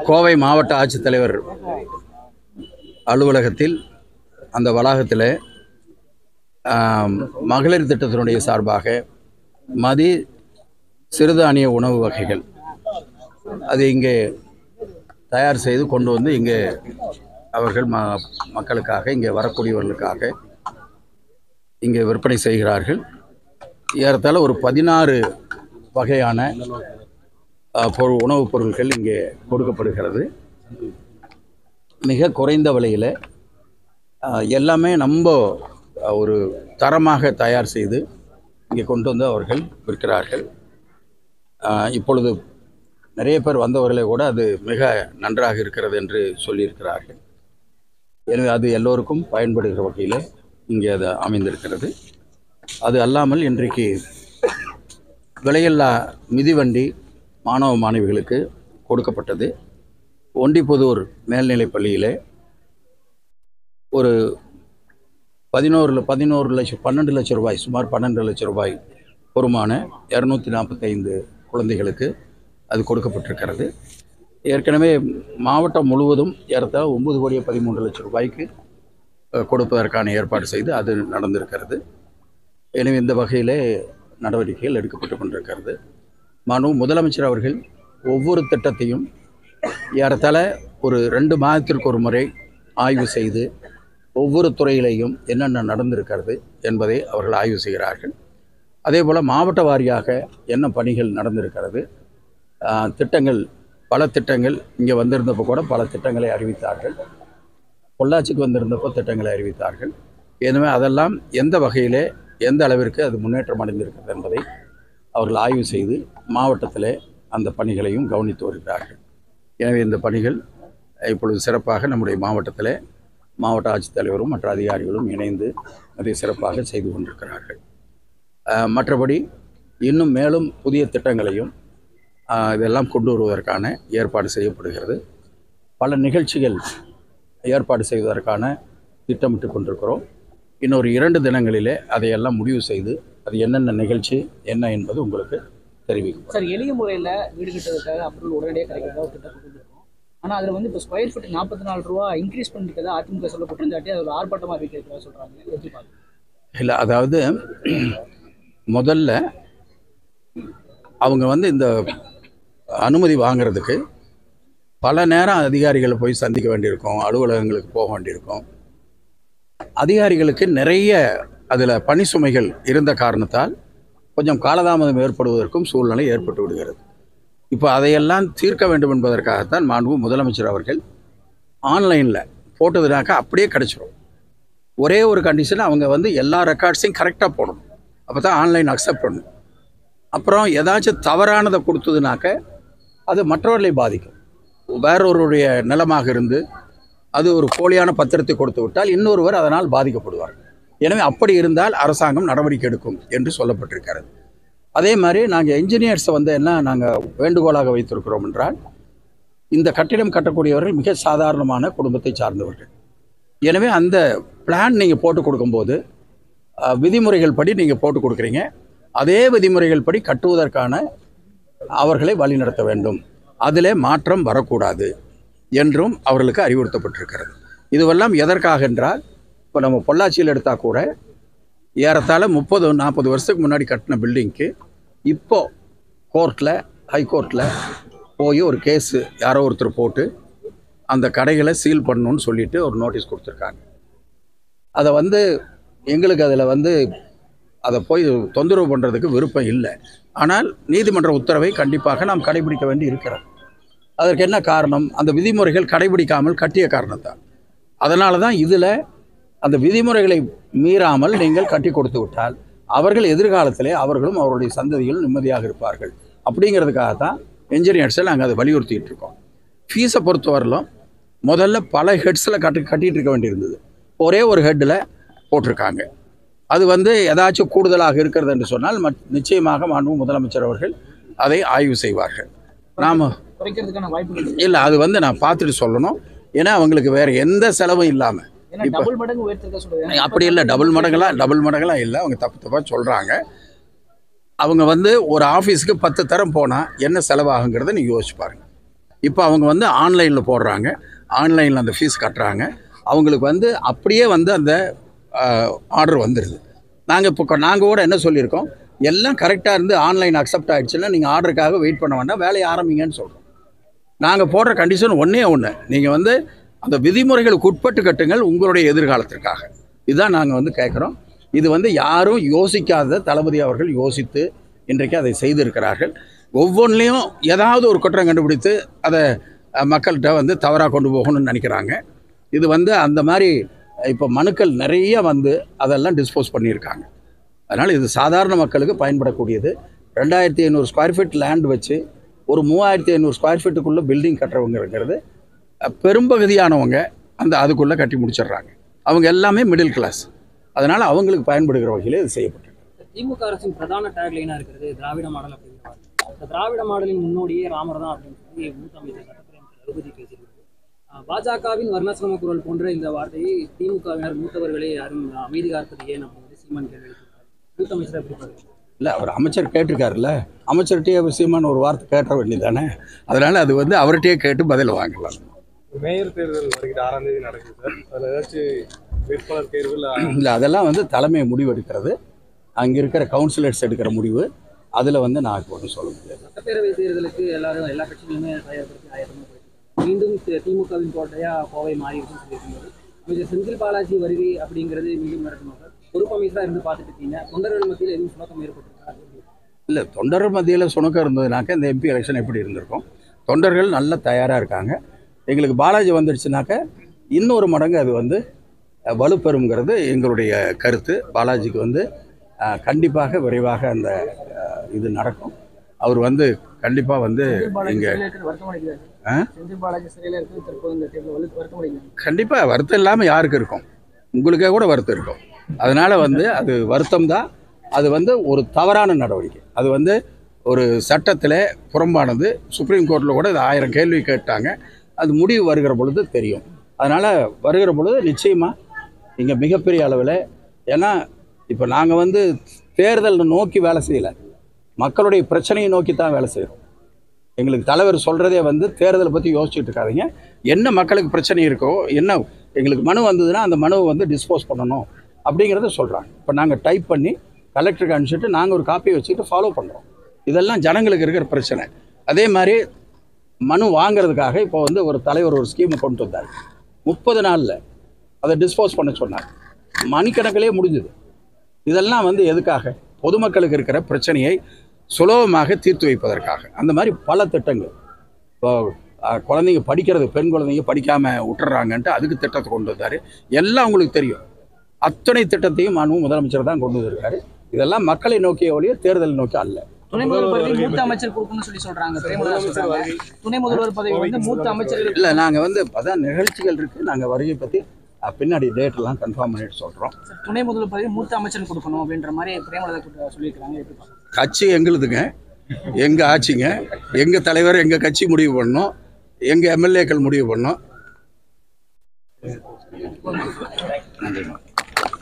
கோவை மாவட்ட ஆட்சித்தலைவர் அலுவலகத்தில் அந்த வளாகத்தில் மகளிர் திட்டத்தினுடைய சார்பாக சிறுதானிய உணவு வகைகள் அது இங்கே தயார் செய்து கொண்டு வந்து இங்கே அவர்கள் மக்களுக்காக இங்கே வரக்கூடியவர்களுக்காக இங்கே விற்பனை செய்கிறார்கள். ஏறத்தாழ ஒரு 16 வகையான உணவுப் பொருட்கள் இங்கே கொடுக்கப்படுகிறது. மிக குறைந்த விலையில் எல்லாமே நம்ம ஒரு தரமாக தயார் செய்து இங்கே கொண்டு வந்து அவர்கள் விற்கிறார்கள். இப்பொழுது நிறைய பேர் வந்தவர்களே கூட அது மிக நன்றாக இருக்கிறது என்று சொல்லியிருக்கிறார்கள். எனவே அது எல்லோருக்கும் பயன்படுகிற வகையில் இங்கே அது அமைந்திருக்கிறது. அது அல்லாமல் இன்றைக்கு விலையில்லா மிதிவண்டி மாணவ மாணவிகளுக்கு கொடுக்கப்பட்டது. ஒண்டிப்புதூர் மேல்நிலைப் பள்ளியில் ஒரு 12 லட்சம் ரூபாய், சுமார் 12 லட்சம் ரூபாய் பொறுமான 245 குழந்தைகளுக்கு அது கொடுக்கப்பட்டிருக்கிறது. ஏற்கனவே மாவட்டம் முழுவதும் ஏறத்தாழ 9,13,00,000 ரூபாய்க்கு கொடுப்பதற்கான ஏற்பாடு செய்து அது நடந்திருக்கிறது. எனவே இந்த வகையிலே நடவடிக்கைகள் எடுக்கப்பட்டு கொண்டிருக்கிறது. முதலமைச்சர் அவர்கள் ஒவ்வொரு திட்டத்தையும் ஏறத்தாழ ஒரு 2 மாதத்திற்கு ஒரு முறை ஆய்வு செய்து ஒவ்வொரு துறையிலையும் என்னென்ன நடந்திருக்கிறது என்பதை அவர்கள் ஆய்வு செய்கிறார்கள். அதே போல் மாவட்ட வாரியாக என்ன பணிகள் நடந்திருக்கிறது, பல திட்டங்கள் இங்கே வந்திருந்தப்போ கூட பல திட்டங்களை அறிவித்தார்கள். பொள்ளாச்சிக்கு வந்திருந்தப்போ திட்டங்களை அறிவித்தார்கள். எனவே அதெல்லாம் எந்த வகையிலே எந்த அளவிற்கு அது முன்னேற்றம் அடைந்திருக்கிறது என்பதை அவர்கள் ஆய்வு செய்து மாவட்டத்தில் அந்த பணிகளையும் கவனித்து வருகிறார்கள். எனவே இந்த பணிகள் இப்பொழுது சிறப்பாக நம்முடைய மாவட்டத்தில் மாவட்ட ஆட்சித்தலைவரும் மற்ற அதிகாரிகளும் இணைந்து அதை சிறப்பாக செய்து கொண்டிருக்கிறார்கள். மற்றபடி இன்னும் மேலும் புதிய திட்டங்களையும் இதெல்லாம் கொண்டு வருவதற்கான ஏற்பாடு செய்யப்படுகிறது. பல நிகழ்ச்சிகள் ஏற்பாடு செய்வதற்கான திட்டமிட்டு கொண்டிருக்கிறோம். இன்னொரு 2 தினங்களிலே அதையெல்லாம் முடிவு செய்து அது என்னென்ன நிகழ்ச்சி என்ன என்பது உங்களுக்கு தெரிவிக்கும். சார், எளிய முறையில் வீடு கட்டுறதுக்காக அப்ரூவல் உடனடியாக கிடைக்கிறதா ஒரு திட்டம் கொண்டு இருக்கோம். ஆனால் அதில் வந்து இப்போ ஸ்கொயர் ஃபீட் 44 ரூபா இன்க்ரீஸ் பண்ணிக்கிறதா அதிமுக சொல்லப்பட்டிருந்தாட்டி அது ஒரு ஆர்ப்பாட்டமாக அறிவிக்கிறதா சொல்கிறாங்க. எப்படி பார்க்குறீங்க? இல்லை, அதாவது முதல்ல அவங்க வந்து இந்த அனுமதி வாங்கிறதுக்கு பல நேரம் அதிகாரிகளை போய் சந்திக்க வேண்டியிருக்கும், அலுவலகங்களுக்கு போக வேண்டியிருக்கும். அதிகாரிகளுக்கு நிறைய அதில் பணி சுமைகள் இருந்த காரணத்தால் கொஞ்சம் காலதாமதம் ஏற்படுவதற்கும் சூழ்நிலை ஏற்பட்டு விடுகிறது. இப்போ அதையெல்லாம் தீர்க்க வேண்டும் என்பதற்காகத்தான் முதலமைச்சர் அவர்கள் ஆன்லைனில் போட்டதுனாக்கா அப்படியே கிடச்சிரும். ஒரே ஒரு கண்டிஷன், அவங்க வந்து எல்லா ரெக்கார்ட்ஸையும் கரெக்டாக போடணும். அப்போ தான் ஆன்லைன் அக்செப்ட் பண்ணணும். அப்புறம் ஏதாச்சும் தவறானதை கொடுத்ததுனாக்க அது மற்றவர்களை பாதிக்கும். வேறொருடைய நிலமாக இருந்து அது ஒரு போலியான பத்திரத்தை கொடுத்து விட்டால் இன்னொருவர் அதனால் பாதிக்கப்படுவார். எனவே அப்படி இருந்தால் அரசாங்கம் நடவடிக்கை எடுக்கும் என்று சொல்லப்பட்டிருக்கிறது. அதே மாதிரி நாங்கள் என்ஜினியர்ஸை வந்து என்ன நாங்கள் வேண்டுகோளாக வைத்திருக்கிறோம் என்றால், இந்த கட்டிடம் கட்டக்கூடியவர்கள் மிக சாதாரணமான குடும்பத்தை சார்ந்தவர்கள். எனவே அந்த பிளான் நீங்கள் போட்டு கொடுக்கும்போது விதிமுறைகள் படி நீங்கள் போட்டு கொடுக்குறீங்க, அதே விதிமுறைகள் படி கட்டுவதற்கான அவர்களை வழிநடத்த வேண்டும், அதில் மாற்றம் வரக்கூடாது என்றும் அவர்களுக்கு அறிவுறுத்தப்பட்டிருக்கிறது. இதுவெல்லாம் எதற்காக என்றால், இப்போ நம்ம பொள்ளாச்சியில் எடுத்தால் கூட ஏறத்தாழ 30-40 வருஷத்துக்கு முன்னாடி கட்டின பில்டிங்க்கு இப்போது கோர்ட்டில், ஹைகோர்ட்டில் போய் ஒரு கேஸு யாரோ ஒருத்தர் போட்டு அந்த கடைகளை சீல் பண்ணணும்னு சொல்லிட்டு ஒரு நோட்டீஸ் கொடுத்துருக்காங்க. அதை வந்து எங்களுக்கு அதில் வந்து அதை போய் தொந்தரவு பண்ணுறதுக்கு விருப்பம் இல்லை. ஆனால் நீதிமன்ற உத்தரவை கண்டிப்பாக நாம் கடைபிடிக்க வேண்டி இருக்கிறது. அதற்கு என்ன காரணம்? அந்த விதிமுறைகள் கடைபிடிக்காமல் கட்டிய காரணத்தான். அதனால தான் இதில் அந்த விதிமுறைகளை மீறாமல் நீங்கள் கட்டி கொடுத்து விட்டால் அவர்கள் எதிர்காலத்திலே அவர்களும் அவருடைய சந்ததிகளும் நிம்மதியாக இருப்பார்கள். அப்படிங்கிறதுக்காகத்தான் என்ஜினியர்ஸை நாங்கள் அதை வலியுறுத்திட்டு இருக்கோம். ஃபீஸை பொறுத்தவரையிலும் முதல்ல பல ஹெட்ஸில் கட்டிகிட்டு இருக்க வேண்டியிருந்தது. ஒரே ஒரு ஹெட்டில் போட்டிருக்காங்க. அது வந்து ஏதாச்சும் கூடுதலாக இருக்கிறது என்று சொன்னால் நிச்சயமாக முதலமைச்சர் அவர்கள் அதை ஆய்வு செய்வார்கள். நாம் இல்லை, அது வந்து நான் பார்த்துட்டு சொல்லணும். ஏன்னா அவங்களுக்கு வேறு எந்த செலவும் இல்லாமல் அப்படி இல்லை, டபுள் மடங்கெல்லாம் இல்லை, அவங்க தப்பாக சொல்கிறாங்க. அவங்க வந்து ஒரு ஆஃபீஸுக்கு 10 தரம் போனால் என்ன செலவாகுங்கிறத நீங்கள் யோசிச்சு பாருங்கள். இப்போ அவங்க வந்து ஆன்லைனில் போடுறாங்க, ஆன்லைனில் அந்த ஃபீஸ் கட்டுறாங்க, அவங்களுக்கு வந்து அப்படியே வந்து அந்த ஆர்டர் வந்துடுது. நாங்கள் கூட என்ன சொல்லியிருக்கோம், எல்லாம் கரெக்டாக இருந்து ஆன்லைன் அக்செப்ட் ஆகிடுச்சுன்னா நீங்கள் ஆர்டருக்காக வெயிட் பண்ண வேண்டாம், வேலையை ஆரம்பிங்கன்னு சொல்கிறோம். நாங்கள் போடுற கண்டிஷன் ஒன்றே ஒன்று, நீங்கள் வந்து அந்த விதிமுறைகளுக்கு உட்பட்டு கட்டுங்கள் உங்களுடைய எதிர்காலத்திற்காக. இதுதான் நாங்கள் வந்து கேட்குறோம். இது வந்து யாரும் யோசிக்காத தளபதி அவர்கள் யோசித்து இன்றைக்கு அதை செய்திருக்கிறார்கள். ஒவ்வொன்றிலையும் ஏதாவது ஒரு குற்றம் கண்டுபிடித்து அதை மக்கள்கிட்ட வந்து தவறாக கொண்டு போகணும்னு நினைக்கிறாங்க. இது வந்து அந்த மாதிரி இப்போ மனுக்கள் நிறைய வந்து அதெல்லாம் டிஸ்போஸ் பண்ணியிருக்காங்க. அதனால் இது சாதாரண மக்களுக்கு பயன்படக்கூடியது. 2500 ஸ்கொயர் ஃபீட் லேண்ட் வச்சு ஒரு 3500 ஸ்கொயர் ஃபீட்டுக்குள்ளே பில்டிங் கட்டுறவங்கிறது பெரும்பகுதியானவங்க அதுக்குள்ளே கட்டி முடிச்சிடுறாங்க. அவங்க எல்லாமே மிடில் கிளாஸ். அதனால் அவங்களுக்கு பயன்படுகிற வகையில் இது செய்யப்பட்டிருக்கு. திமுக அரசின் பிரதான டேக்லைனாக இருக்கிறது திராவிட மாடல் அப்படிங்கிற அந்த திராவிட மாடலின் முன்னோடியே ராமர் தான் அப்படின்னு சொல்லி மூத்த அமைச்சர் சட்டத்துறை ரகுபதி பேசியிருக்காரு. பாஜகவின் வர்ணாசிரம குரல் போன்ற இந்த வார்த்தையை திமுகவினர் மூத்தவர்களே யாரும் அமைதி காப்பது ஏன் அப்படின்னு சீமான் கேள்வி மூத்த அமைச்சர் எப்படி பாருங்க? இல்லை, அவர் அமைச்சர் கேட்டிருக்காருல்ல, அமைச்சர்கிட்டயே சீமான் ஒரு வார்த்தை கேட்ட வேண்டியதானே. அதனால் அது வந்து அவர்கிட்டயே கேட்டு பதில் வாங்கலாம். மேயர் தேர்தல் வருகிற 6ஆம் தேதி நடக்குது சார். அதில் ஏதாச்சும் வேட்பாளர் தேர்வு இல்லை, அதெல்லாம் வந்து தலைமை முடிவு எடுக்கிறது, அங்கே இருக்கிற கவுன்சிலர்ஸ் எடுக்கிற முடிவு. அதில் வந்து நான் இப்போ ஒன்றும் சொல்ல முடியாது. சட்டப்பேரவை தேர்தலுக்கு எல்லா கட்சிகளுமே தயார்படுத்தி ஆயிரமா போயிட்டு மீண்டும் திமுகவின் கோட்டையாக கோவை மாறிடுச்சுன்னு சொல்லியிருக்கும்போது அமைச்சர் செந்தில் பாலாஜி வருகை அப்படிங்கிறது மீண்டும் நடக்கணும் சார். பொறுப்பு அமைச்சராக இருந்து பார்த்துட்டு இருக்கீங்க, தொண்டர்கள் மத்தியில் எதுவும் சுணக்கம் ஏற்பட்டிருக்கா? இல்லை, தொண்டர்கள் மத்தியில் சுணக்கம் இருந்ததுனாக்க இந்த எம்பி எலெக்ஷன் எப்படி இருந்திருக்கும். தொண்டர்கள் நல்லா தயாராக இருக்காங்க. எங்களுக்கு பாலாஜி வந்துடுச்சுனாக்க இன்னொரு மடங்கு அது வந்து வலுப்பெறுங்கிறது எங்களுடைய கருத்து. பாலாஜிக்கு வந்து கண்டிப்பாக விரைவாக அந்த இது நடக்கும். அவர் வந்து கண்டிப்பாக வந்து இங்கே கண்டிப்பாக வருத்தம் இல்லாமல் யாருக்கு இருக்கும், உங்களுக்கே கூட வருத்தம் இருக்கும். அதனால் வந்து அது வருத்தம் தான். அது வந்து ஒரு தவறான நடவடிக்கை. அது வந்து ஒரு சட்டத்தில் புறம்பானது. சுப்ரீம் கோர்ட்டில் கூட இது 1000 கேள்வி கேட்டாங்க. அது முடிவு வருகிற பொழுது தெரியும். அதனால் வருகிற பொழுது நிச்சயமாக இங்கே மிகப்பெரிய அளவில், ஏன்னா இப்போ நாங்கள் வந்து தேர்தலை நோக்கி வேலை செய்யலை, மக்களுடைய பிரச்சனையை நோக்கி தான் வேலை செய்கிறோம். எங்களுக்கு தலைவர் சொல்கிறதே வந்து தேர்தலை பற்றி யோசிச்சுட்டு இருக்காதீங்க, என்ன மக்களுக்கு பிரச்சனை இருக்கோ, என்ன எங்களுக்கு மனு வந்ததுன்னா அந்த மனுவை வந்து டிஸ்போஸ் பண்ணணும் அப்படிங்கிறத சொல்கிறாங்க. இப்போ நாங்கள் டைப் பண்ணி கலெக்டருக்கு அனுப்பிச்சிட்டு நாங்கள் ஒரு காப்பியை வச்சுக்கிட்டு ஃபாலோ பண்ணுறோம். இதெல்லாம் ஜனங்களுக்கு இருக்கிற பிரச்சனை. அதே மாதிரி மனு வாங்கிறதுக்காக இப்போ வந்து ஒரு தலைவர் ஒரு ஸ்கீமை கொண்டு வந்தார். 30 நாளில் அதை டிஸ்போஸ் பண்ண சொன்னார். மணிக்கணக்கிலே முடிஞ்சுது. இதெல்லாம் வந்து எதுக்காக? பொதுமக்களுக்கு இருக்கிற பிரச்சனையை சுலபமாக தீர்த்து வைப்பதற்காக. அந்த மாதிரி பல திட்டங்கள். இப்போ குழந்தைங்க படிக்கிறது, பெண் குழந்தைங்க படிக்காமல் விட்டுறாங்கன்ட்டு அதுக்கு திட்டத்தை கொண்டு வந்தார். எல்லாம் உங்களுக்கு தெரியும். அத்தனை திட்டத்தையும் முதலமைச்சர் தான் கொண்டு வந்திருக்காரு. இதெல்லாம் மக்களை நோக்கிய ஒழிய தேர்தலை நோக்கி அல்ல. துணை முதல்வர் பதவி மூத்த அமைச்சர் கொடுக்கணும்னு சொல்லி சொல்றாங்க. துணை முதல்வர் பதவி வந்து மூத்த அமைச்சர்கள் இல்லை, நாங்கள் வந்து அதான் நிகழ்ச்சிகள் இருக்குது, நாங்கள் வருகை பற்றி பின்னாடி டேட்டெல்லாம் கன்ஃபார்ம் பண்ணிட்டு சொல்கிறோம். துணை முதல்வர் பதவி மூத்த அமைச்சர் கொடுக்கணும் அப்படின்ற மாதிரி பிரேமலதா சொல்லியிருக்காங்க. கட்சி எங்களுதுங்க, எங்கள் ஆட்சிங்க, எங்கள் தலைவர் எங்கள் கட்சி முடிவு பண்ணணும், எங்கள் எம்எல்ஏக்கள் முடிவு பண்ணணும். நன்றி.